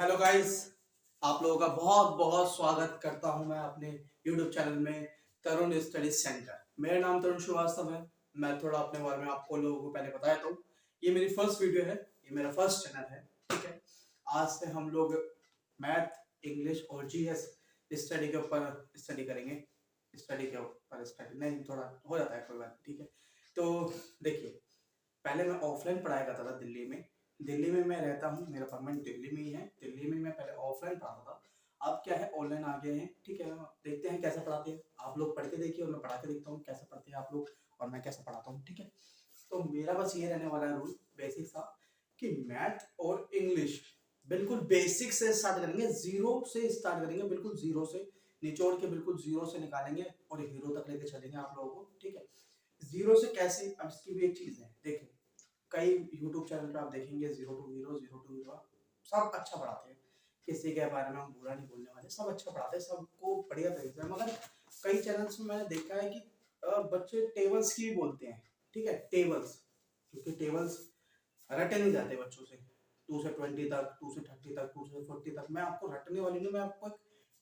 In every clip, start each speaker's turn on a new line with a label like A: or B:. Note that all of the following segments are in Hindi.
A: हेलो गाइस, आप लोगों का बहुत बहुत स्वागत करता हूं मैं अपने YouTube चैनल में तरुण स्टडी सेंटर। मेरा नाम तरुण श्रीवास्तव है। मैं थोड़ा अपने बारे में आपको लोगों को पहले बताया तो ये मेरी फर्स्ट वीडियो है, ये मेरा फर्स्ट चैनल है। ठीक है, आज से हम लोग मैथ, इंग्लिश और जीएस स्टडी के ऊपर स्टडी करेंगे। स्टडी के ऊपर स्टडी नहीं, थोड़ा हो जाता है, कोई बात नहीं। ठीक है, तो देखिए, पहले मैं ऑफलाइन पढ़ाया करता था दिल्ली में। दिल्ली में मैं रहता हूँ, मेरा परमानेंट दिल्ली में ही है। दिल्ली में मैं पहले ऑफलाइन पढ़ाता था, अब क्या है ऑनलाइन आ गए हैं। ठीक है, देखते हैं कैसे पढ़ाते हैं। आप लोग पढ़ के देखिए और मैं पढ़ा के देखता हूँ कैसे पढ़ते हैं आप लोग और मैं कैसे पढ़ाता हूँ। ठीक है, तो मेरा बस ये रहने वाला है रूल बेसिक सा कि मैथ और इंग्लिश बिल्कुल बेसिक से स्टार्ट करेंगे, जीरो से स्टार्ट करेंगे, बिल्कुल जीरो से निचोड़ के बिल्कुल जीरो से निकालेंगे और हीरो तक लेके चलेंगे आप लोगों को। ठीक है, जीरो से कैसे, अब इसकी भी एक चीज है। देखिए, कई YouTube चैनल पे आप देखेंगे zero to hero, zero to hero, सब अच्छा पढ़ाते हैं, किसी के बारे में हम बुरा नहीं बोलने वाले, सब अच्छा पढ़ाते हैं, सबको बढ़िया तरीके से। मगर कई चैनल्स में मैंने देखा है कि बच्चे टेबल्स की भी बोलते हैं। ठीक है, टेबल्स, क्योंकि टेबल्स रटे नहीं जाते बच्चों से। 2 से 20 तक, 2 से 30 तक, 2 से 40 तक मैं आपको रटने वाली नहीं, मैं आपको एक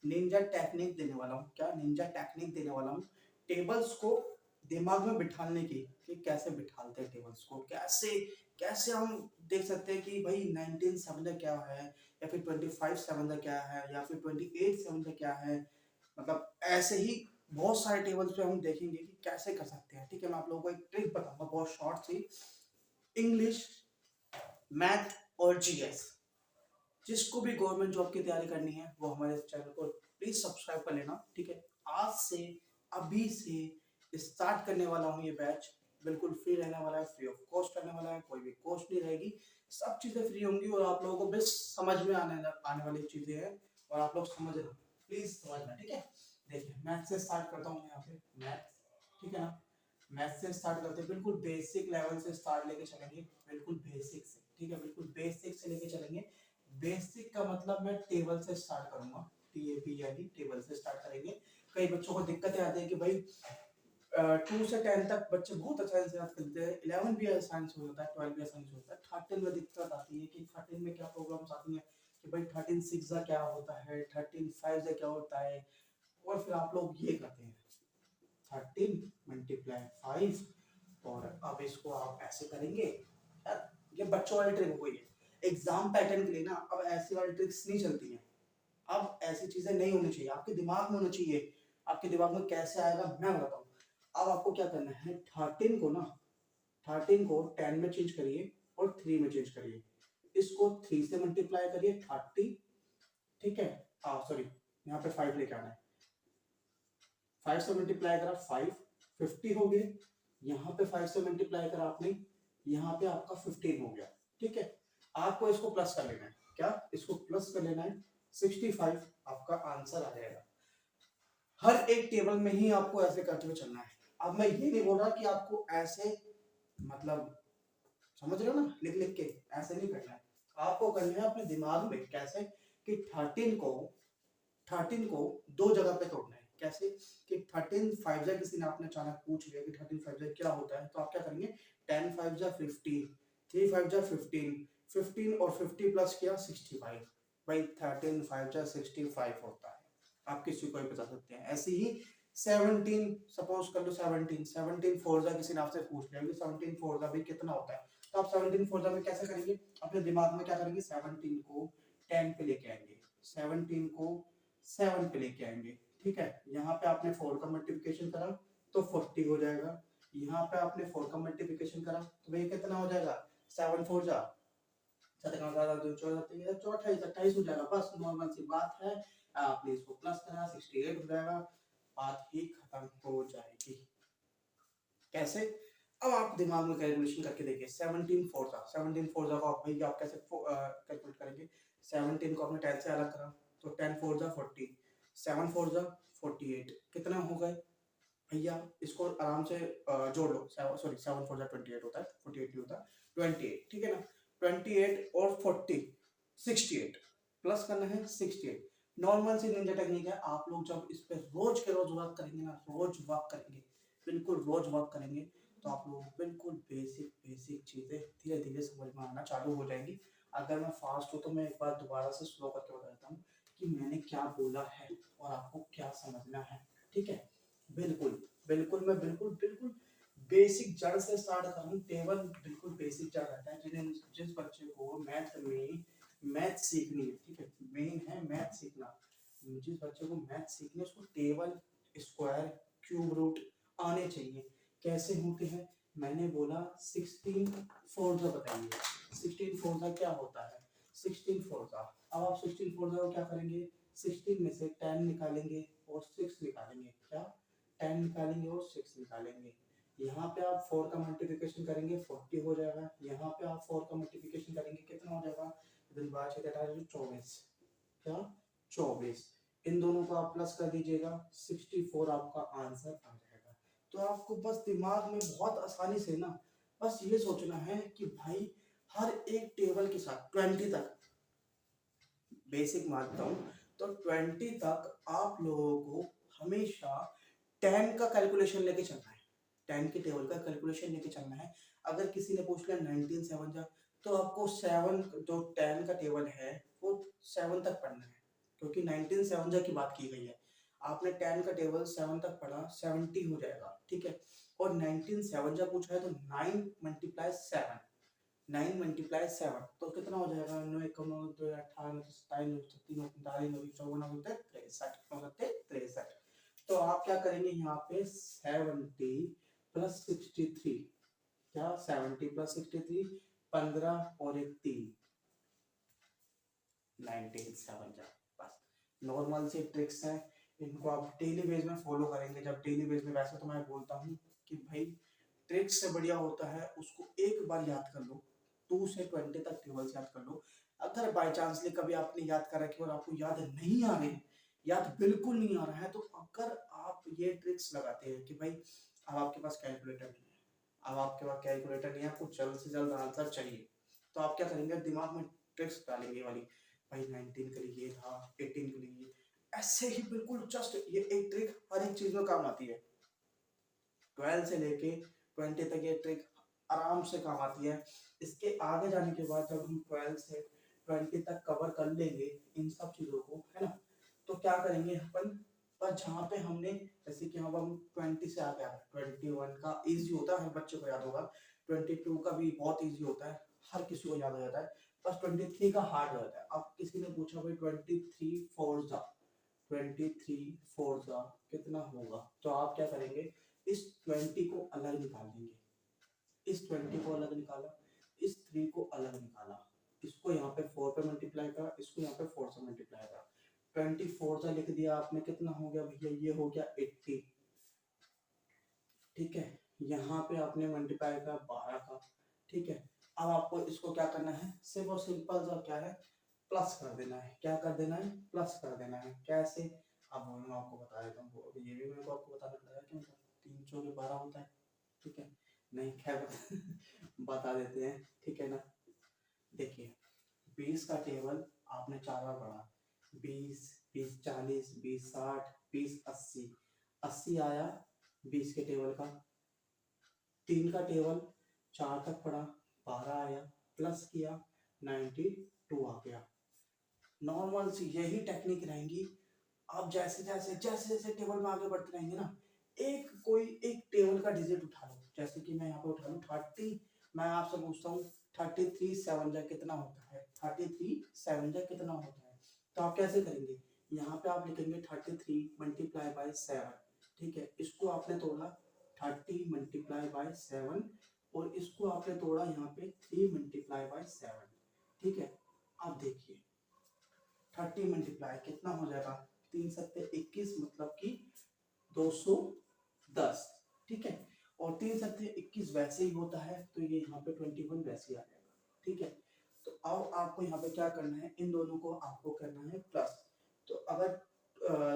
A: निंजा टेक्निक देने वाला हूँ। क्या निंजा टेक्निक देने वाला हूँ? टेबल्स को दिमाग में बिठाने की, कि कैसे बिठाते हैं टेबल्स को, कैसे कैसे हम देख सकते हैं कि भाई 19 समझा क्या है, या फिर 25 समझा क्या है, या फिर 28 समझा क्या है। मतलब ऐसे ही बहुत सारे टेबल्स पे हम देखेंगे कि कैसे कर सकते हैं। ठीक है, मैं आप लोगों को एक ट्रिक बताऊंगा बहुत शॉर्ट सी। इंग्लिश, मैथ और जीएस, जिसको भी गवर्नमेंट जॉब की तैयारी करनी है वो हमारे चैनल को प्लीज सब्सक्राइब कर लेना। ठीक है, आज से, अभी से स्टार्ट करने वाला हूँ ये बैच। बिल्कुल फ्री रहने वाला है, फ्री ऑफ कॉस्ट रहने वाला है, कोई भी कॉस्ट नहीं रहेगी, सब चीजें फ्री होंगी और आप लोगों को बस समझ में आने वाली चीजें हैं और आप लोग समझना, प्लीज समझना। ठीक है, देखिए मैथ से स्टार्ट करता हूँ यहाँ पे, मैथ। ठीक है ना, मैथ से स्टार्ट करते हैं, बिल्कुल बेसिक लेवल से स्टार्ट लेके चलेंगे, बिल्कुल बेसिक से। ठीक है, बिल्कुल बेसिक से लेके चलेंगे। बेसिक का मतलब मैं टेबल से स्टार्ट करूंगा, टीएबी यानी टेबल से स्टार्ट करेंगे। कई बच्चों को दिक्कतें आती है कि भाई 2 से 10 तक बच्चे बहुत अच्छा से याद करते हैं, 11 भी आसान से हो जाता है, 12 भी आसान से होता है। 13 में दिक्कत आती है कि 13 में क्या प्रॉब्लम्स आती हैं कि भाई 13 6 क्या होता है, 13 5 क्या होता है। और फिर आप लोग ये करते हैं 13 मल्टीप्लाई 5, और अब इसको आप ऐसे करेंगे। यार ये बच्चों वाली ट्रिक हो गई है, एग्जाम पैटर्न के लिए ना अब ऐसी वाली ट्रिक्स नहीं चलती हैं। अब ऐसी चीजें नहीं होनी चाहिए, आपके दिमाग में होना चाहिए। आपके दिमाग में कैसे आएगा मैं बताता हूँ। अब आपको क्या करना है, 13 को ना, 13 को 10 में चेंज करिए और 3 में चेंज करिए। इसको 3 से मल्टीप्लाई करिए 30। ठीक है, सॉरी, यहाँ पे 5 लेके आना है। 5 से मल्टीप्लाई करा 5, 50 हो गए। यहाँ पे 5 से मल्टीप्लाई करा आपने, यहाँ पे आपका 15 हो गया। ठीक है, आपको इसको प्लस कर लेना है। क्या, इसको प्लस कर लेना है, 65 आपका आंसर आ जाएगा। हर एक टेबल में ही आपको ऐसे करते हुए चलना है। अब मैं ये नहीं बोल रहा कि आपको ऐसे, मतलब समझ रहे हो ना, लिख लिख के ऐसे नहीं करना है। आपको करना है अपने दिमाग में कैसे, कि 13 को दो जगह पे तोड़ना है। कैसे कि 13 5 जा, किसी ने आपने अचानक पूछ लिया कि 13 5 जा क्या होता है, तो आप क्या करेंगे, 10 5 जा 50, 3 5 जा 15, 15 और 50 प्लस किया 65। भाई 13 5 जा 65 होता है। आप किसी को भी बता सकते हैं। ऐसे ही 17, सपोज कर लो 17, 17 4 जा, किसी ने आपसे पूछ लिया कि 17 4 जा भी कितना होता है, तो आप 17 4 जा में कैसे करेंगे, अपने दिमाग में क्या करेंगे, 17 को 10 पे लेके आएंगे, 17 को 7 पे लेके आएंगे। ठीक है, यहाँ पे आपने 4 का मल्टीप्लिकेशन करा तो 40 हो जाएगा। यहाँ पे आपने 4 का मल्टीप्लिकेशन करा तो भाई कितना हो जाएगा, 7 4 जा 28 हो जाएगा। बस नॉर्मल सी बात है, आपने इसको प्लस करा 68 हो जाएगा, बात ही खत्म हो जाएगी। कैसे, अब आप दिमाग में कैलकुलेशन करके देखिए, 17 4 जा, 17 4 जा को आप भाई आप कैसे कैलकुलेट करेंगे। 17 को आपने 10 से अलग करा तो 10 4 जा 40, 7 4 जा 48, कितना हो गए भैया, इसको आराम से जोड़ लो। सॉरी 7 4 जा 28 होता है, 48 नहीं होता, 28। ठीक है ना, 28 और 40 68, प्लस करना है 68। नॉर्मल सी निंजा टेक्निक है, आप लोग जब इस पे रोज के रोज वर्क करेंगे ना, रोज वर्क करेंगे, बिल्कुल रोज वर्क करेंगे, तो आप लोग बिल्कुल बेसिक बेसिक चीजें धीरे धीरे समझ में आना चालू हो जाएंगी अगर मैं फास्ट हूँ तो मैं एक बार दोबारा से स्लो करके बता देता हूँ कि मैंने क्या बोला है और आपको क्या समझना है। ठीक है, बिल्कुल बिल्कुल मैं बिल्कुल बिल्कुल बेसिक जड़ से स्टार्ट कर रहा हूँ। टेबल बिल्कुल बेसिक जड़ रहता है। जिस बच्चे को मैथ सीखनी है, ठीक है, मेन है मैथ सीखना। जिस बच्चे को मैथ सीखनी है उसको टेबल, स्क्वायर, क्यूब रूट आने चाहिए। कैसे होते हैं मैंने बोला 16 फोर्जा बताइए। 16 फोर्जा क्या होता है? 16 फोर्जा, अब आप 16 फोर्जा को क्या करेंगे? 16 में से 10 निकालेंगे और 6 निकालेंगे। क्या? 10 निकालेंगे और 6 निकालेंगे। यहाँ पे आप 4 का मल्टीप्लिकेशन करेंगे 40 हो जाएगा। यहाँ पे आप 4 का मल्टीप्लिकेशन करेंगे कितना हो जाएगा? 24। क्या? 24। इन दोनों को आप प्लस कर दीजिएगा, 64 आपका आंसर आ जाएगा। तो आपको बस दिमाग में बहुत आसानी से ना बस ये सोचना है कि भाई हर एक टेबल के साथ 20 तक बेसिक मानता हूँ, तो 20 तक आप लोगों को हमेशा 10 का कैलकुलेशन लेके चलना है। 10 के टेबल का कैलकुलेशन लेके चलना है। अगर किसी ने पूछ लिया 19 7 जा, तो आपको 7 जो 10 का टेबल है वो 7 तक पढ़ना है, क्योंकि 19 7 जा की बात की गई है। आपने 10 का टेबल 7 तक पढ़ा, 70 हो जाएगा। ठीक है, और 19 7 जा पूछा है तो 9 मल्टीप्लाई 7, 9 मल्टीप्लाई 7 तो कितना हो जाएगा? 9 1 9 2 18 27 तीन 45 54 63। तो आप क्या करेंगे यहाँ पे 70 प्लस 63, क्या 70 प्लस 63 15 और एक 3 19 7 जा। बस नॉर्मल सी ट्रिक्स है, इनको आप डेली बेस में फॉलो करेंगे। जब डेली बेस में, वैसे तो मैं बोलता हूँ कि भाई ट्रिक्स से बढ़िया होता है उसको एक बार याद कर लो, 2 से 20 तक टेबल्स याद कर लो। अगर बाय चांसली कभी आपने याद कर रखे और आपको याद नहीं आ रहे, याद बिल्कुल नहीं आ रहा है, तो अगर आप ये ट्रिक्स लगाते हैं कि भाई अब आपके पास कैलकुलेटर नहीं है, अब आपके पास कैलकुलेटर नहीं है, आपको जल्द से जल्द आंसर चाहिए, तो आप क्या करेंगे? दिमाग में ट्रिक्स डालेंगे वाली, भाई 19 के लिए ये था, 18 के लिए ऐसे ही बिल्कुल जस्ट ये एक ट्रिक हर एक चीज में काम आती है। 12 से लेके 20 तक ये ट्रिक आराम से काम आती है। इसके आगे जाने के बाद जब हम 12 से 20 तक कवर कर लेंगे इन सब चीजों को, है ना, तो क्या करेंगे अपन? बस जहाँ पे हमने, जैसे कि अब हम 20 से आगे आ गए, 21 का इजी होता है, हर बच्चे को याद होगा। 22 का भी बहुत इजी होता है, हर किसी को याद हो जाता है। बस 23 का हार्ड हो जाता है। अब किसी ने पूछा भाई 23 फोर जा, 23 फोर जा कितना होगा? तो आप क्या करेंगे? इस 20 को अलग निकाल देंगे, इस 20 को अलग निकाला, इस 3 को अलग निकाला, इसको यहाँ पे 4 पे मल्टीप्लाई करा, इसको यहाँ पे 4 से मल्टीप्लाई करा, 24 से लिख दिया आपने। कितना हो गया भैया? ये हो गया 80। ठीक है, यहाँ पे आपने मल्टीप्लाई करा 12 का। ठीक है, अब आपको इसको क्या करना है? सिर्फ और सिंपल सा क्या है? प्लस कर देना है। क्या कर देना है? प्लस कर देना है। कैसे? अब मैं आपको बता देता हूँ, ये भी मेरे को आपको बताना पड़ेगा कि मतलब 3 चौके 12 होता है। ठीक है, नहीं खैर बता देते हैं, ठीक है ना। देखिए 20 का टेबल आपने 4 बार पढ़ा, 20 20 40 20 60 20 80, 80 आया 20 के टेबल का। 3 का टेबल 4 तक पढ़ा, 12 आया, प्लस किया 92 आ गया। नॉर्मल सी यही टेक्निक रहेंगी। आप जैसे जैसे जैसे जैसे टेबल में आगे बढ़ते रहेंगे ना, कोई एक टेबल का डिजिट उठा लो। जैसे कि मैं यहाँ पे उठा लूँ 30, मैं आपसे पूछता हूँ 33 7 जा कितना होता है? 33 7 जा कितना होता है? तो आप कैसे करेंगे? यहाँ पे आप लिखेंगे 33 मल्टीप्लाई बाय 7। ठीक है, इसको आपने तोड़ा 30 मल्टीप्लाई बाय 7 और इसको आपने तोड़ा यहाँ पे 3 मल्टीप्लाई बाय 7। ठीक है, अब देखिए 30 मल्टीप्लाई कितना हो जाएगा? 3 सत्ते 21, मतलब कि 210। ठीक है, और 3 सत्ते 21 वैसे ही होता है, तो ये यहाँ पे 21 वैसे ही आ जाएगा। ठीक है, तो अब आपको यहाँ पे क्या करना है? इन दोनों को आपको करना है प्लस। तो अगर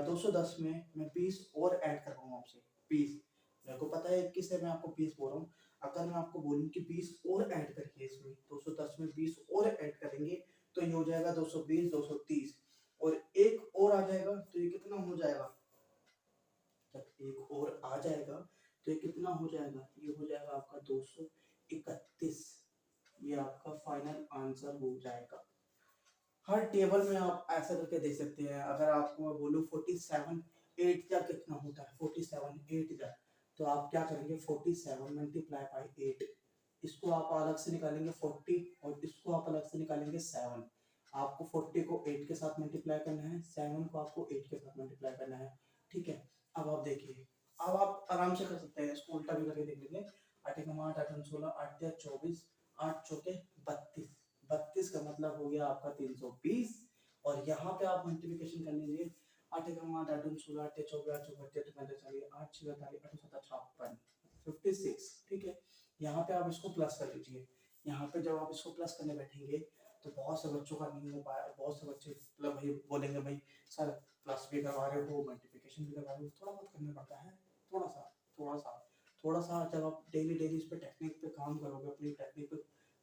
A: 210 में मैं 20 और ऐड कर रहा हूँ आपसे, 20, मेरे को पता है 21 है, मैं आपको 20 बोल रहा हूँ। अगर मैं आपको बोलूँ कि 20 और ऐड करिए, इसमें 210 में 20 और ऐड करेंगे तो ये हो जाएगा 220 230, और एक और आ जाएगा तो ये कितना हो जाएगा? जब एक और आ जाएगा तो ये कितना हो जाएगा? ये हो जाएगा आपका 231। ये आपका फाइनल आंसर हो जाएगा। हर टेबल में आप ऐसा करके दे सकते हैं। अगर आपको मैं बोलूँ 47 8 जा कितना होता है, 47 8 जा, तो आप क्या करेंगे 47 मल्टीप्लाई बाई 8, इसको आप अलग से निकालेंगे 40 और इसको आप अलग से निकालेंगे 7। आपको 40 को 8 के साथ मल्टीप्लाई करना है, 7 को आपको 8 के साथ मल्टीप्लाई करना है, ठीक है। अब आप देखिए, अब आप आराम से कर सकते हैं, इसको उल्टा भी करके देख लीजिए। 8 एकम 8 8 16 8 या 24 8 चौके 32, 32 का मतलब हो गया आपका 320। और यहाँ पे आप मल्टीप्लिकेशन कर लीजिए, 8 एकम 8 8 16 8 24 8 32 8 6 48 8 7 56 56, ठीक है। यहाँ पे आप इसको प्लस कर लीजिए। यहाँ पे जब आप इसको प्लस करने बैठेंगे तो बहुत से बच्चों का नहीं हो पाया, बहुत से बच्चे मतलब भाई बोलेंगे भाई सर प्लस भी करवा रहे हो मल्टीप्लिकेशन भी करवा रहे हो, थोड़ा बहुत करना पड़ता है, थोड़ा सा थोड़ा सा थोड़ा सा। जब आप डेली डेली इस पे टेक्निक पे काम करोगे, अपनी टेक्निक पे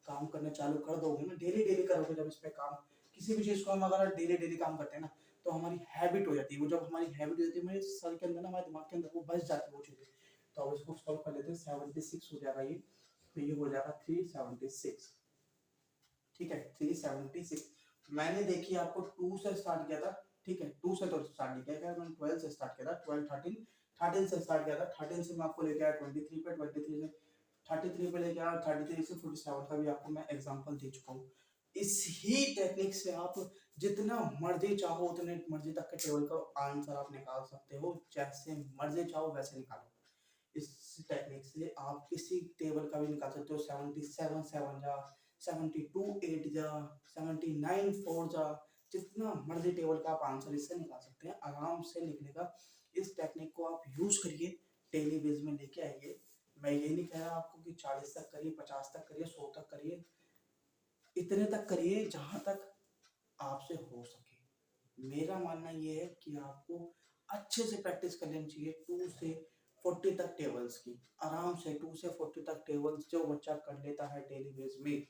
A: काम करना चालू कर दोगे ना, डेली डेली करोगे जब इस पे काम, किसी भी चीज़ को हम अगर डेली डेली काम करते हैं ना तो हमारी हैबिट हो जाती है। वो जब हमारी हैबिट हो जाती है हमारे सर के अंदर ना, हमारे दिमाग के अंदर वो बस जाती है वो चीज़ें। तो अब इसको सॉल्व कर लेते हैं। 76 हो जाएगा ये, तो ये हो जाएगा 376, ठीक है 376। मैंने देखिए आपको 2 से स्टार्ट किया था, ठीक है 2 से तो स्टार्ट नहीं किया, मैंने 12 से स्टार्ट किया था, 12 13 13 से स्टार्ट किया था, 13 से मैं आपको लेके आया 23 पे, 23 से 33 पे लेके आया, 33 से 47 का भी आपको मैं एग्जांपल दे चुका हूँ। इस ही टेक्निक से आप जितना मर्जी चाहो उतने मर्जी तक के टेबल का आंसर आप निकाल सकते हो, जैसे मर्जी चाहो वैसे निकालो। इस टेक्निक से आप किसी टेबल का भी निकाल सकते हो, 77 7 जा, 72 8 जा, 79 4 जा, जितना मर्जी टेबल का आप आंसर इससे निकाल सकते हैं, आराम से निकलेगा। इस टेक्निक को आप यूज करिए, डेली बेस में लेके आइए। मैं ये नहीं कह रहा आपको कि 40 तक करिए, 50 तक करिए, 100 तक करिए, इतने तक करिए जहां तक आपसे हो सके। मेरा मानना ये है कि आपको अच्छे से प्रैक्टिस कर लेनी चाहिए 2 से 40 तक टेबल्स की, आराम से 2 से 40 तक टेबल्स जो बच्चा कर लेता है डेली बेस में,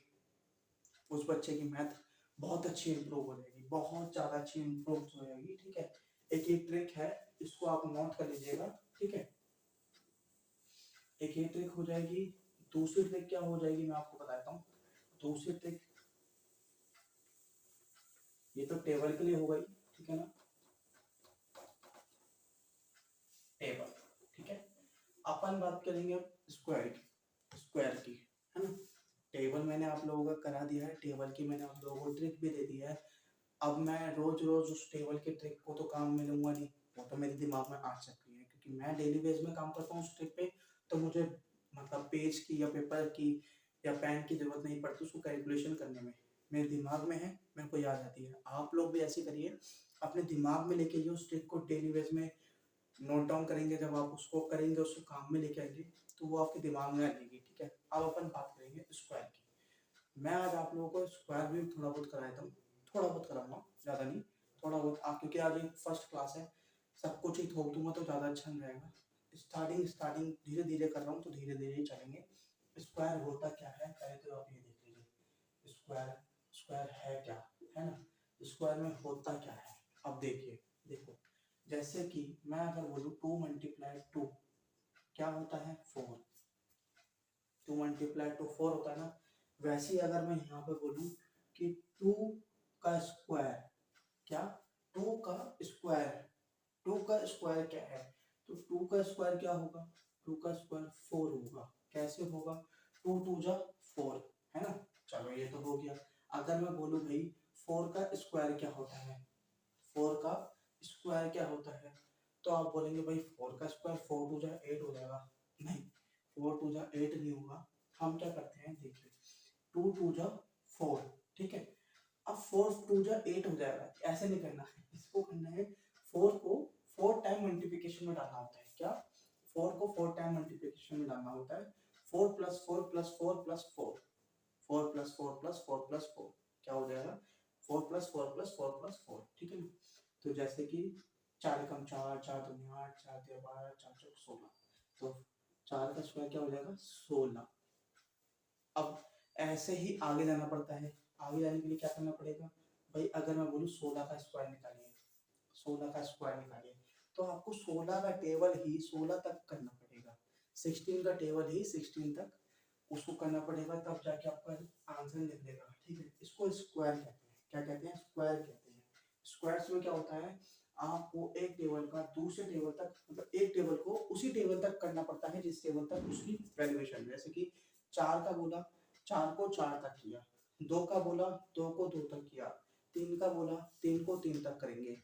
A: उस बच्चे की मैथ बहुत अच्छी इंप्रूव हो जाएगी, बहुत ज़्यादा अच्छी इंप्रूव हो जाएगी, ठीक है। एक एक ट्रिक है, इसको आप नोट कर लीजिएगा, ठीक है। एक ये ट्रिक हो जाएगी। दूसरी ट्रिक क्या हो जाएगी मैं आपको बताता हूँ। दूसरी ट्रिक, ये तो टेबल के लिए हो गई, ठीक है ना, टेबल, ठीक है। अपन बात करेंगे स्क्वायर की, स्क्वायर की, है ना। टेबल मैंने आप लोगों का करा दिया है, टेबल की मैंने आप लोगों को ट्रिक भी दे दी है। अब मैं रोज रोज उस टेबल के ट्रिक को तो काम में लूंगा नहीं, वो तो मेरे दिमाग में आ सकती है, क्योंकि मैं डेली बेस में काम करता हूँ उस ट्रिक पे। तो मुझे मतलब पेज की या पेपर की या पेन की जरूरत नहीं पड़ती उसको कैलकुलेशन करने में, मेरे दिमाग में है, मेरे को याद आती है। आप लोग भी ऐसे करिए, अपने दिमाग में लेके उस ट्रिक को डेली बेस में नोट डाउन करेंगे, जब आप उसको करेंगे उसको काम में लेके आएंगे तो वो आपके दिमाग में आ जाएगी, ठीक है। अब अपन बात करेंगे स्क्वायर की। मैं आज आप लोगों को स्क्वायर भी थोड़ा बहुत कराया था, थोड़ा बहुत कराऊंगा, ज़्यादा नहीं, थोड़ा बहुत। आप क्योंकि आज एक फर्स्ट क्लास है, सब कुछ ही थोप दूंगा तो ज़्यादा अच्छा नहीं रहेगा। स्टार्टिंग स्टार्टिंग धीरे धीरे कर रहा हूँ तो धीरे धीरे ही चलेंगे। स्क्वायर होता क्या है पहले तो आप ये देख लीजिए, स्क्वायर स्क्वायर है क्या, है ना, स्क्वायर में होता क्या है। अब देखिए, देखो जैसे कि मैं अगर बोलूँ 2 मल्टीप्लाई 2 क्या होता है 4, 2 मल्टीप्लाई 2 4 होता है ना। वैसे ही अगर मैं यहाँ पे बोलूँ कि 2 का स्क्वायर, क्या 2 का स्क्वायर, 2 का स्क्वायर क्या है, तो 2 का स्क्वायर क्या होगा, 2 का स्क्वायर 4 होगा। कैसे होगा, 2 2 जा 4, है ना। चलो ये तो हो गया। अगर मैं बोलूँ भाई 4 का स्क्वायर क्या होता है, 4 का स्क्वायर क्या होता है, तो आप बोलेंगे भाई 4 का स्क्वायर 4 2 जा 8 हो जाएगा। नहीं, 4 2 जा 8 नहीं होगा। हम क्या करते हैं देखिए, 2 2 जा 4, ठीक है। अब 4 2 जा 8 हो जाएगा, ऐसे नहीं करना है, इसको करना है 4 को 4 टाइम मल्टीप्लिकेशन में डालना होता है। क्या, 4 को 4 टाइम मल्टीप्लिकेशन में डालना होता है। 4 plus 4 plus 4 plus 4, 4 plus 4 plus 4 plus 4 क्या हो जाएगा, 4 प्लस 4 प्लस 4 प्लस 4, ठीक है ना। तो जैसे कि 4 एकम 4 4 दूनी 8 4 तिया 12 4 चौक 16, तो 4 का स्क्वायर क्या हो जाएगा 16। अब ऐसे ही आगे जाना पड़ता है। आगे जाने के लिए क्या करना पड़ेगा भाई, अगर मैं बोलूँ 16 का स्क्वायर निकालिए, 16 का स्क्वायर निकालिए, तो आपको 16 का टेबल ही 16 तक करना पड़ेगा, 16 का टेबल ही 16 तक उसको करना पड़ेगा, तब जाके आपका आंसर निकलेगा। ठीक है, इसको स्क्वायर कहते हैं। क्या कहते हैं? स्क्वायर कहते हैं। स्क्वायर्स में क्या होता है, आपको एक टेबल का दूसरे टेबल तक, मतलब एक टेबल को उसी टेबल तक करना पड़ता है जिस टेबल तक उसकी वैल्यूएशन। जैसे कि 4 का बोला, 4 को 4 तक किया, 2 का बोला, 2 को 2 तक किया, 3 का बोला, 3 को 3 तक करेंगे,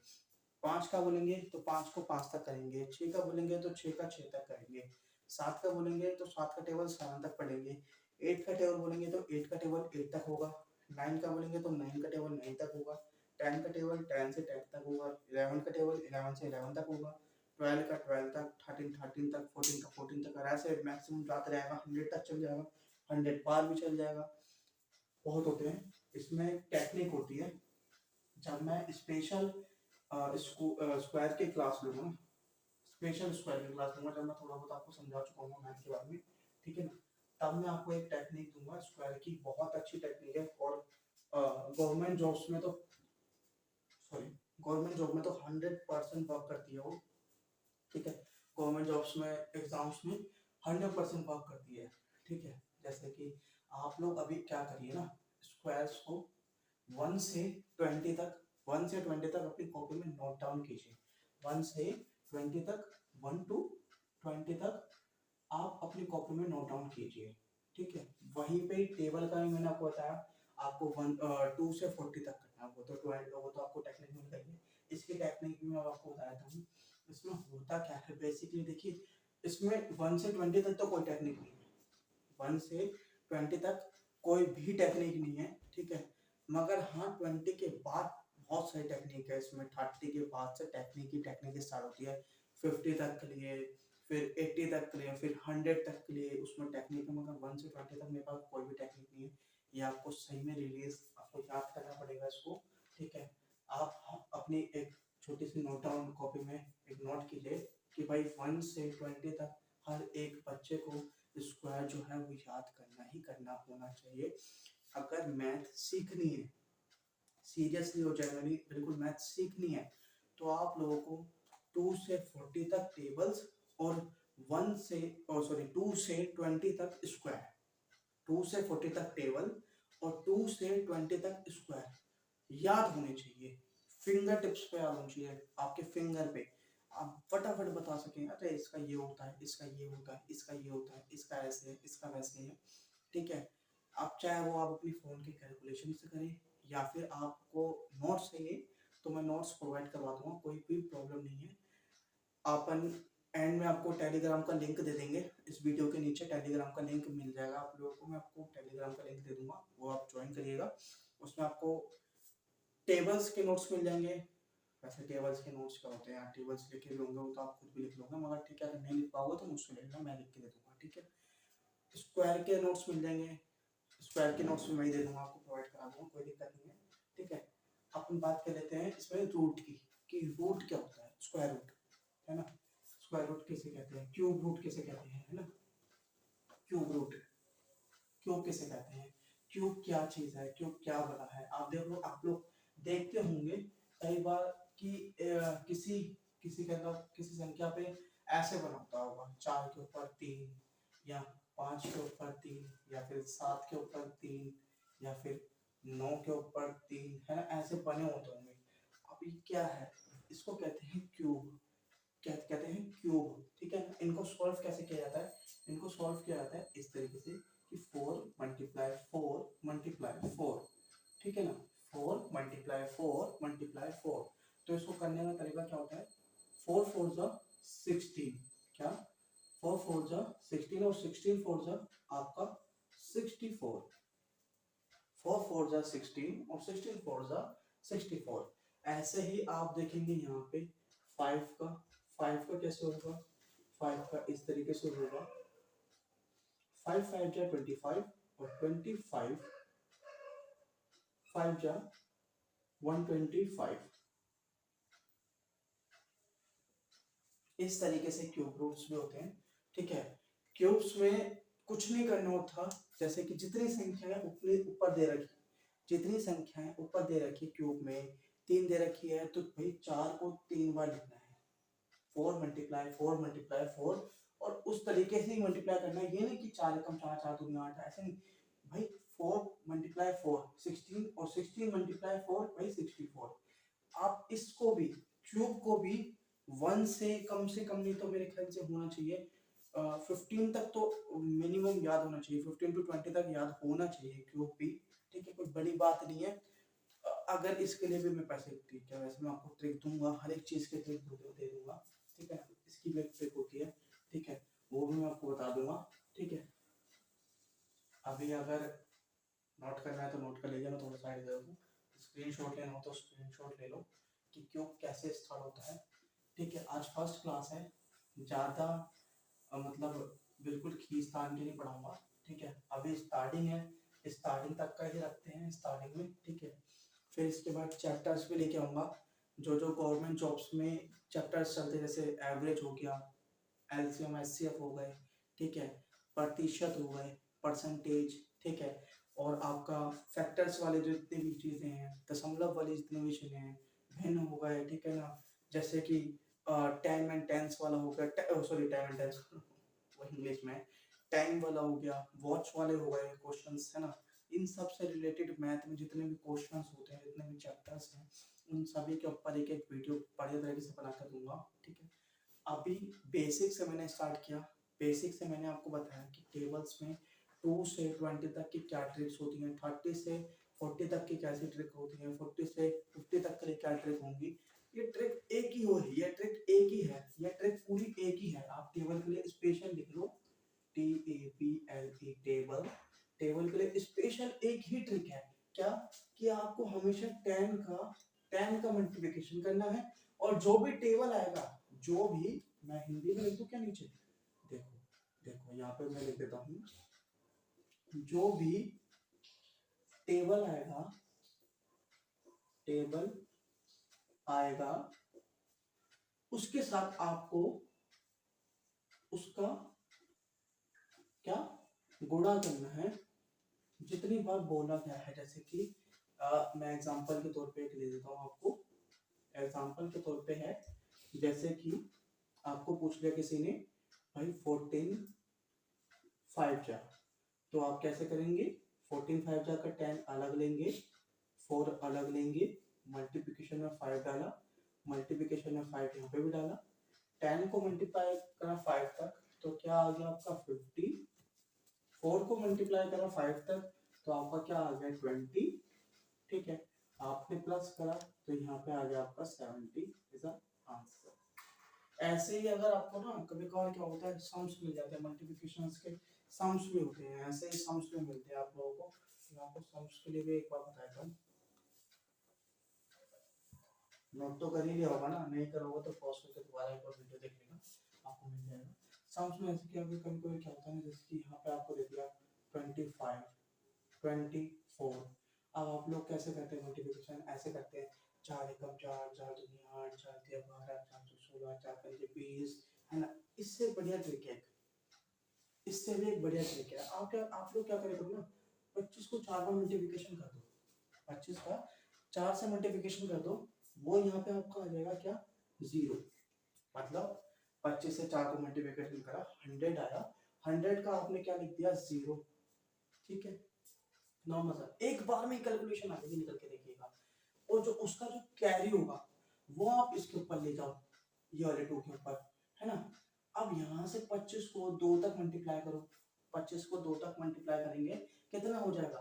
A: 5 का बोलेंगे तो 5 को 5 तक करेंगे, 6 का बोलेंगे तो 6 का 6 तक करेंगे, 7 का बोलेंगे तो 7 का टेबल 7 तक पढ़ेंगे, 8 का टेबल बोलेंगे तो 8 का टेबल 8 तक होगा, 9 का बोलेंगे तो 9 का टेबल 9 तक होगा, 10 का टेबल 10 से 10 तक होगा, 11 का टेबल 11 से 11 तक होगा, 12 का 12 तक, 13 तक, 14 का 14 तक, और ऐसे मैक्सिमम जाता रहेगा, 100 तक चल जाएगा, 100 पार भी चल जाएगा। बहुत होते हैं। इसमें टेक्निक होती है। जब मैं स्पेशल स्क्वायर की क्लास लूँगा, स्पेशल स्क्वायर की क्लास लूँगा, जब मैं थोड़ा बहुत आपको समझा चुका हूँ मैथ के बारे में, ठीक है ना, तब मैं आपको एक टेक्निक दूंगा स्क्वायर की, बहुत अच्छी टेक्निक है। और गवर्नमेंट जॉब्स में तो, सॉरी, गवर्नमेंट जॉब में तो 100% वर्क करती है वो। ठीक है, गवर्नमेंट जॉब्स में एग्जाम्स में 100% वर्क करती है। ठीक है, जैसे कि आप लोग अभी क्या करिए ना, स्क्वायर्स को 1 से 20 तक, 1 से 20 तक अपनी कॉपी में नोट डाउन कीजिए। 1 से 20 तक, 1 to 20 तक आप अपनी कॉपी में नोट डाउन कीजिए। ठीक है, वहीं पे टेबल का भी मैंने आपको बताया, आपको 2 से 40 तक करना है, वो तो आपको टेक्निक मिल गई है। इसकी टेक्निक भी मैं आपको बताया था। इसमें होता क्या है बेसिकली, देखिए, इसमें 1 से 20 तक तो कोई टेक्निक नहीं है, 1 से 20 तक कोई भी टेक्निक नहीं है। ठीक है, मगर हाँ 20 के बाद बहुत सारी टेक्निक है इसमें। 30 के बाद से टेक्निक स्टार्ट होती है, 50 तक के लिए, फिर 80 तक के लिए, फिर 100 तक के लिए उसमें टेक्निक है। मगर 1 से 20 तक मेरे पास कोई भी टेक्निक नहीं है। ये आपको सही में रिलीज आपको याद करना पड़ेगा इसको। ठीक है, आप अपनी एक छोटी सी नोट डाउन कॉपी में एक नोट कीजिए कि भाई 1 से 20 तक हर एक बच्चे को स्क्वायर जो है वो याद करना ही करना होना चाहिए। अगर मैथ सीखनी है, सीरियसली हो जाएगा, नहीं बिल्कुल मैथ सीखनी है, तो आप लोगों को 2 से 40 तक टेबल्स और 2 से 20 तक स्क्वायर, 2 से 40 तक टेबल और 2 से 20 तक स्क्वायर याद होने चाहिए। फिंगर टिप्स पे याद होनी चाहिए, आपके फिंगर पे आप फटाफट बता सकें, अरे इसका ये होता है, इसका ये होता है, इसका ये होता है, इसका ऐसे है, इसका वैसे है। ठीक है, आप चाहे वो आप अपनी फ़ोन की कैलकुलेशन से करें या फिर आपको नोट्स चाहिए तो मैं नोट्स प्रोवाइड करवा दूंगा, कोई भी प्रॉब्लम नहीं है। अपन एंड में आपको टेलीग्राम का लिंक दे देंगे, इस वीडियो के नीचे टेलीग्राम का लिंक मिल जाएगा आप लोगों को, मैं आपको टेलीग्राम का लिंक दे दूंगा, वो आप ज्वाइन करिएगा। उसमें आपको टेबल्स के नोट्स मिल जाएंगे। वैसे टेबल्स के नोट्स क्या होते हैं, टेबल्स लिखे भी होंगे वो तो आप खुद भी लिख लोगे, मगर ठीक है अगर नहीं लिख पाओगे तो मुझसे ले लेना, मैं लिख के दे दूंगा। ठीक है, स्क्वायर के नोट्स मिल जाएंगे, स्क्वायर के नोट्स मैं ही दे दूंगा आपको, प्रोवाइड करा दूंगा, कोई दिक्कत नहीं है। ठीक है, अपन बात कर लेते हैं इसमें रूट की, कि रूट क्या होता है, स्क्वायर रूट है ना, स्क्वायर रूट किसे कहते हैं, क्यूब रूट किसे कहते हैं, है ना, क्यूब रूट, क्यूब किसे कहते हैं, क्यूब क्या चीज है, क्यूब क्या बना है। आप देखो, आप लोग देखते होंगे कई बार कि किसी किसी के अंदर किसी संख्या पे ऐसे बना होता होगा, 4 के ऊपर 3 या 5 के ऊपर 3 या फिर 7 के ऊपर 3 या फिर 9 के ऊपर 3, है ना, ऐसे बने होते होंगे। अब ये क्या है, इसको कहते हैं क्यूब, क्या कहते हैं, क्यूब। ठीक है, इनको सॉल्व कैसे किया जाता है, इनको सॉल्व किया जाता है इस तरीके से कि 4 मल्टीप्लाई 4 मल्टीप्लाई 4, ठीक है ना, 4 मल्टीप्लाई 4 मल्टीप्लाई 4। तो इसको करने का तरीका क्या होता है, 4 4 जा 16, क्या 4 4 जा 16 और 16 4 जा आपका 64, 4 4 जा 16 और 16 4 जा 64। ऐसे ही आप देखेंगे यहाँ पे 5 का कैसे होगा, 5 का इस तरीके से होगा, 5 5 जा 25 और 25 5 जा 125। इस तरीके से क्यूब रूट्स भी होते हैं। ठीक है, क्यूब्स में कुछ नहीं करना होता, जैसे कि जितनी संख्याएं ऊपर दे रखी, जितनी संख्याएं ऊपर दे रखी क्यूब में 3 दे रखी है तो भाई 4 को 3 बार लिखना है, 4 मल्टीप्लाई 4 मल्टीप्लाई 4 और उस तरीके से ही मल्टीप्लाई करना है। ये नहीं कि 4 एकम 4, 4 दूनी 8, ऐसे नहीं भाई। 4 मल्टीप्लाई 4 16 और 16 मल्टीप्लाई 4 भाई 64। आप इसको भी क्यूब को भी 1 से कम नहीं तो मेरे ख्याल से होना चाहिए 15 तक तो मिनिमम याद होना चाहिए, 15 टू 20 तक याद होना चाहिए क्यूब भी। ठीक है, कोई बड़ी बात नहीं है। अगर इसके लिए भी मैं पैसे, ठीक है वैसे मैं आपको ट्रिक दूंगा, हर एक चीज के ट्रिक दे दूंगा। ठीक है, इसकी भी एक ट्रिक होती है। ठीक है, वो भी मैं आपको बता दूंगा। ठीक है, अभी अगर नोट करना है तो नोट कर लीजिए, मैं थोड़ा साइड दे दूँ। स्क्रीनशॉट लेना हो तो स्क्रीनशॉट ले लो कि क्यूब कैसे स्टार्ट होता है। ठीक है, आज फर्स्ट क्लास है, ज़्यादा मतलब बिल्कुल खींचतान के नहीं पढ़ाऊंगा। ठीक है, अभी स्टार्टिंग है, स्टार्टिंग तक का ही रखते हैं स्टार्टिंग में। ठीक है, फिर इसके बाद चैप्टर्स भी लेके आऊँगा, जो जो गवर्नमेंट जॉब्स में चैप्टर्स चलते हैं, जैसे एवरेज हो गया, एलसीएम एचसीएफ हो गए, ठीक है, प्रतिशत हो गए, परसेंटेज, ठीक है, और आपका फैक्टर्स वाले जो जितने भी चीज़ें हैं, दशमलव वाली जितने भी चीज़ें हैं, भिन्न हो गए, ठीक है ना, जैसे कि टाइम एंड टेंस वाला हो गया, सॉरी टाइम एंड टेंस वो इंग्लिश में, टाइम वाला हो गया, वॉच वाले हो गए क्वेश्चंस, है ना। इन सब से रिलेटेड मैथ में जितने भी क्वेश्चंस होते हैं, जितने भी चैप्टर्स हैं, उन सभी के ऊपर एक एक वीडियो बढ़िया तरीके से बना कर दूंगा। ठीक है, अभी बेसिक से मैंने स्टार्ट किया। बेसिक से मैंने आपको बताया कि टेबल्स में 2 से 20 तक की क्या ट्रिक्स होती हैं, 30 से 40 तक की कैसी ट्रिक होती है, 40 से 50 तक के लिए क्या ट्रिक होंगी। ये ट्रिक एक ही हो, ये ट्रिक एक ही है, ये ट्रिक पूरी एक ही है। आप टेबल के लिए स्पेशल लिख लो, TABLE टेबल। टेबल के लिए स्पेशल एक ही ट्रिक है, क्या कि आपको हमेशा 10 का मल्टीप्लिकेशन करना है, और जो भी टेबल आएगा, जो भी, मैं हिंदी में लिख दूं क्या नीचे, देखो देखो यहाँ पे मैं लिख देता हूँ, जो भी टेबल आएगा, टेबल आएगा उसके साथ आपको उसका क्या गुणा करना है, जितनी बार बोला गया है। जैसे कि मैं एग्जांपल के तौर पे एक ले देता हूँ आपको, एग्जांपल के तौर पे है, जैसे कि आपको पूछ लिया किसी ने भाई 14 5 जा, तो आप कैसे करेंगे, 14 5 जा का 10 अलग लेंगे, 4 अलग लेंगे, मल्टीप्लिकेशन में 5 डाला, मल्टीप्लिकेशन में 5 यहाँ पे भी डाला, 10 को मल्टीप्लाई करा 5 तक तो क्या आ गया आपका 50, 4 को मल्टीप्लाई करा 5 तक तो आपका क्या आ गया 20। ठीक है, आपने प्लस करा तो यहाँ पे आ गया आपका 70 इज आंसर। ऐसे ही अगर आपको ना कभी कभार क्या होता है, सम्स मिल जाते हैं, मल्टीप्लिकेशंस के सम्स भी होते हैं, ऐसे ही सम्स भी मिलते हैं आप लोगों को। मैं आपको सम्स के लिए भी एक बार बताता हूँ, नोट तो कर ही लिया होगा ना, नहीं करोगे तो पॉज करके दोबारा एक बार वीडियो देख लेना, आपको मिल जाएगा। सम्स में ऐसे क्या कभी कभी क्या होता है, जैसे कि यहाँ पे आपको दे दिया 25 24। अब आप लोग कैसे करते हैं मल्टीप्लिकेशन, ऐसे करते हैं 4 एकम 4, 4 दूनी 8, 4 तिया 12, 4 चौक 16, 4 पंजे 20, है ना। इससे बढ़िया ट्रिक है, इससे भी एक बढ़िया ट्रिक है। आप लोग क्या करेंगे ना, 25 को 4 बार मल्टीप्लिकेशन कर दो, 25 का 4 से मल्टीप्लिकेशन कर दो, वो यहाँ पे आपका आ जाएगा क्या 0, मतलब 25 से 4 को मल्टीप्लिकेशन करा 100 आया, 100 का आपने क्या लिख दिया 0। ठीक है, नॉर्मल सा एक बार में कैलकुलेशन आगे निकल के देखिएगा, और जो उसका जो कैरी होगा वो आप इसके ऊपर ले जाओ, ये वाले 2 के ऊपर, है ना। अब यहाँ से 25 को 2 तक मल्टीप्लाई करो, 25 को 2 तक मल्टीप्लाई करेंगे कितना हो जाएगा,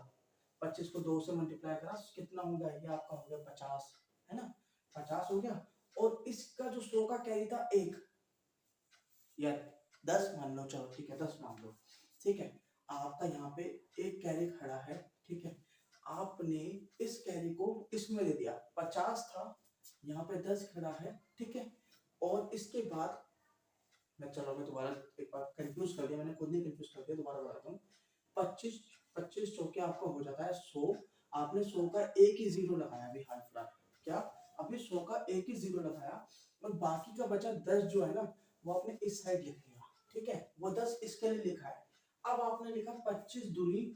A: 25 को 2 से मल्टीप्लाई करा कितना होगा, ये आपका हो गया 50, है ना, 50 हो गया। और इसका जो 100 का कैरी था 1 या 10 मान लो, चलो ठीक है 10 मान लो, ठीक है, आपका यहाँ पे एक कैरी खड़ा है। ठीक है, आपने इस कैरी को इसमें दे दिया, 50 था, यहाँ पे 10 खड़ा है। ठीक है, और इसके बाद मैं दोबारा एक बार कंफ्यूज कर दिया, मैंने खुद नहीं कंफ्यूज कर दिया, दोबारा बताता हूँ। 25 25 चौके आपका हो जाता है 100, आपने 100 का एक ही 0 लगाया अभी हाल फिलहाल, क्या अभी 100 का एक ही 0 लगाया, और बाकी का बचा 10 जो है ना, वो आपने इस साइड लिख दिया। ठीक है, वो 10 इसके लिए लिखा है। अब आपने लिखा 25 दूनी,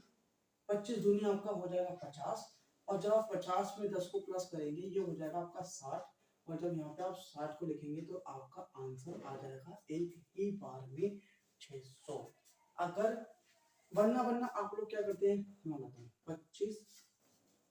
A: 25 दूनी आपका हो जाएगा 50, और जब आप 50 में 10 को प्लस करेंगे ये हो जाएगा आपका 60, और जब यहाँ पे आप 60 को लिखेंगे तो आपका आंसर आ जाएगा एक ही बार में 2600। अगर वरना आप लोग क्या करते हैं, 25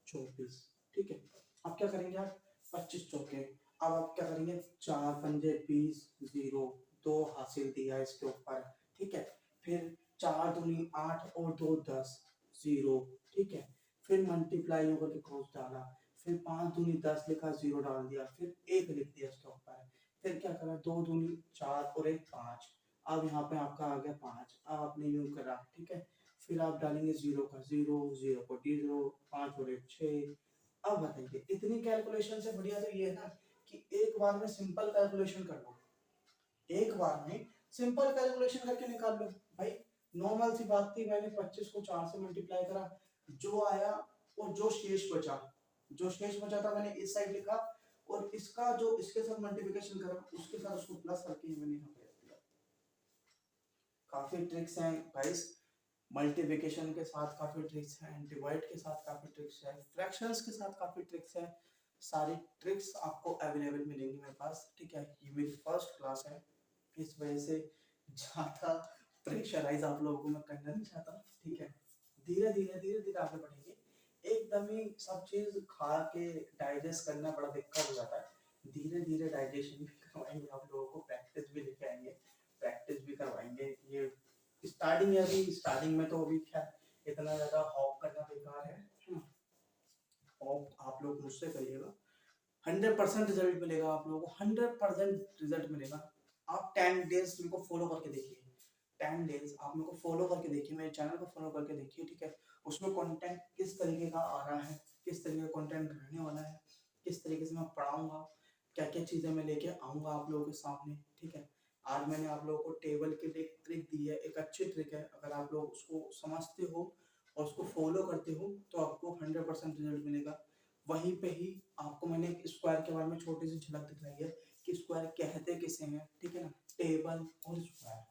A: 24, ठीक है। अब क्या करेंगे आप, 25 चौके, अब आप क्या करेंगे, 4 पंजे 20, 0 2 हासिल दिया इसके ऊपर, ठीक है। फिर 4 दूनी 8 और 2 10, 0, ठीक है। फिर मल्टीप्लाई होकर के क्रॉस डाला, फिर 5 दूनी 10 लिखा, 0 डाल दिया, फिर 1 लिख दिया इसके ऊपर। फिर क्या करा, 2 दूनी 4 और 1 5। अब यहाँ पे आपका आ गया 5। अब आपने यूं करा, ठीक है। फिर आप डालेंगे 0 का 0, 0 को 0, 5 और 1 6। अब बताइए, इतनी कैलकुलेशन से बढ़िया तो ये है ना कि एक बार में सिंपल कैलकुलेशन कर लो, एक बार में सिंपल कैलकुलेशन करके निकाल लो भाई। नॉर्मल सी बात थी, मैंने 25 को 4 से मल्टीप्लाई करा, जो आया और जो शेष बचा था मैंने इस साइड लिखा, और इसका जो इसके साथ मल्टीप्लिकेशन करा उसके साथ उसको प्लस करके मैंने यहाँ पे रख दिया। काफी ट्रिक्स हैं गाइस, मल्टीप्लिकेशन के साथ काफी ट्रिक्स हैं, डिवाइड के साथ काफी ट्रिक्स है, फ्रैक्शंस के साथ काफी ट्रिक्स है। सारी ट्रिक्स आपको अवेलेबल मिलेंगी मेरे पास, ठीक है। ये मेरी फर्स्ट क्लास है, इस वजह से ज्यादा प्रेशराइज आप लोगों को मैं करना नहीं चाहता, ठीक है। धीरे धीरे आगे बढ़ेंगे। एकदम ही सब चीज खा के डाइजेस्ट करना बड़ा दिक्कत हो जाता है। धीरे धीरे डाइजेशन भी करवाएंगे आप लोगों को, प्रैक्टिस भी लेके आएंगे, प्रैक्टिस भी करवाएंगे। ये स्टार्टिंग है, अभी स्टार्टिंग में तो अभी क्या इतना ज्यादा हॉप करना बेकार है ना। हॉप आप लोग मुझसे करिएगा, 100% रिजल्ट मिलेगा आप लोगों को, 100% रिजल्ट मिलेगा। आप 10 डेज मेरे को फॉलो करके देखिए, 10 डेज आप मेरे को फॉलो करके देखिए, मेरे चैनल को फॉलो करके देखिए, ठीक है। उसमें कंटेंट किस तरीके का आ रहा है, किस तरीके का कंटेंट रहने वाला है, किस तरीके से मैं पढ़ाऊंगा, क्या क्या चीजें मैं लेके आऊंगा आप लोगों के सामने, ठीक है। आज मैंने आप लोगों को टेबल के लिए एक ट्रिक दी है, एक अच्छी ट्रिक है। अगर आप लोग उसको समझते हो और उसको फॉलो करते हो तो आपको 100% रिजल्ट मिलेगा। वहीं पे ही आपको मैंने एक स्क्वायर के बारे में छोटी सी झलक दिखाई है कि स्क्वायर कहते किसे हैं, ठीक है ना। टेबल और square,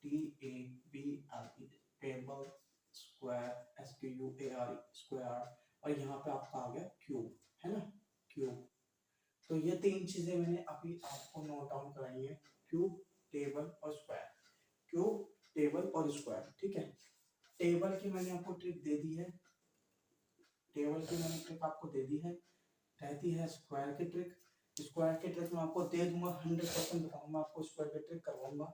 A: TABL, table, square SQUARE, square, और यहाँ पे आपका आ गया क्यूब, है ना, क्यूब। तो ये तीन चीजें मैंने अभी आपको नोट डाउन कराई है, क्यूब, टेबल और स्क्वायर, क्यूब, टेबल और स्क्वायर, ठीक है। टेबल की मैंने आपको ट्रिक दे दी है, टेबल की मैंने ट्रिक आपको दे दी है। रहती है स्क्वायर की ट्रिक, स्क्वायर की ट्रिक मैं आपको दे दूंगा, 100% बताऊंगा आपको, स्क्वायर की ट्रिक करवाऊंगा,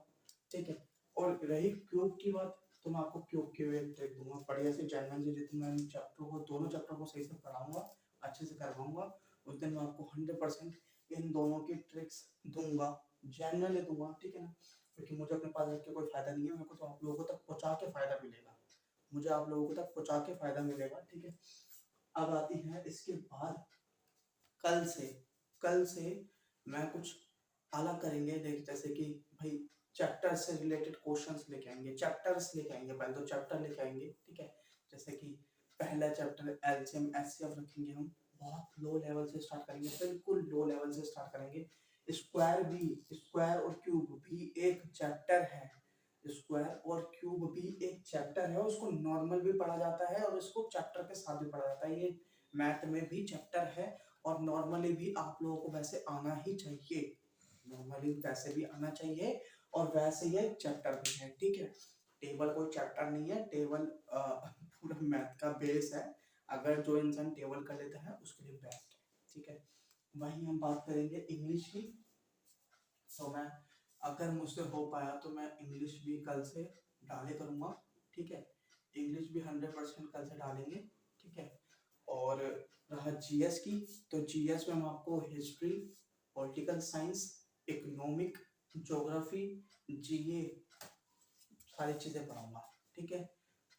A: ठीक है। और रही क्यूब की बात, तो मैं आपको क्यूब की भी ट्रिक दूंगा बढ़िया से, जनरल से जितना मैं चैप्टर को, दोनों चैप्टर को सही से पढ़ाऊंगा, अच्छे से करवाऊंगा, उस दिन मैं आपको 100% इन दोनों की ट्रिक्स दूंगा, जनरली दूंगा, ठीक है ना। क्योंकि मुझे अपने पास रख के कोई फायदा नहीं है, मेरे को तो आप लोगों को तक पहुंचा के फायदा मिलेगा, मुझे आप लोगों को तक पहुंचा के फायदा मिलेगा, ठीक है। अब आती है इसके बाद, कल से मैं कुछ अलग करेंगे, देख जैसे कि भाई चैप्टर से रिलेटेड क्वेश्चंस लेके आएंगे, चैप्टर्स लेके आएंगे, पहले तो चैप्टर लेके आएंगे, ठीक है। जैसे कि पहला चैप्टर एलसीएम एचसीएफ रखेंगे हम, बहुत लो लेवल से स्टार्ट करेंगे, बिल्कुल लो लेवल से स्टार्ट करेंगे। स्क्वायर और क्यूब भी एक चैप्टर है, स्क्वायर और क्यूब भी एक चैप्टर है, उसको नॉर्मल भी पढ़ा जाता है और उसको चैप्टर के साथ भी पढ़ा जाता है। ये मैथ में भी चैप्टर है और नॉर्मली भी आप लोगों को वैसे आना ही चाहिए, नॉर्मली वैसे भी आना चाहिए, और वैसे ये चैप्टर भी है, ठीक है। टेबल कोई चैप्टर नहीं है, टेबल पूरा मैथ का बेस है, अगर जो इंसान टेबल कर लेता है उसके लिए बेस्ट है, ठीक है। वहीं हम बात करेंगे इंग्लिश की, तो मैं अगर मुझसे हो पाया तो मैं इंग्लिश भी कल से डाले करूँगा, ठीक है। इंग्लिश भी 100% कल से डालेंगे, ठीक है। और रहा जीएस की, तो जीएस में हम आपको history, political science, economic, geography, जीए सारी चीज़ें पढ़ाऊंगा, ठीक है।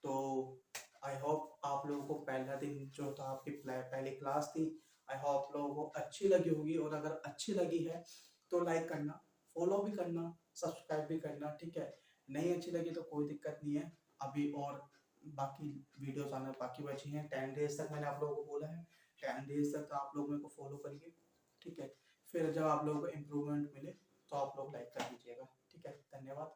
A: तो आई होप आप लोगों को पहला दिन जो था, आपकी पहली क्लास थी, आई होप आप लोगों को अच्छी लगी होगी, और अगर अच्छी लगी है तो लाइक करना, फॉलो भी करना, सब्सक्राइब भी करना, ठीक है। नहीं अच्छी लगी तो कोई दिक्कत नहीं है, अभी और बाकी वीडियोस आना बाकी बची हैं, 10 डेज तक मैंने आप लोगों को बोला है, 10 डेज तक आप लोग मेरे को फॉलो करिए, ठीक है। फिर जब आप लोगों को इम्प्रूवमेंट मिले तो आप लोग लाइक कर दीजिएगा, ठीक है। धन्यवाद।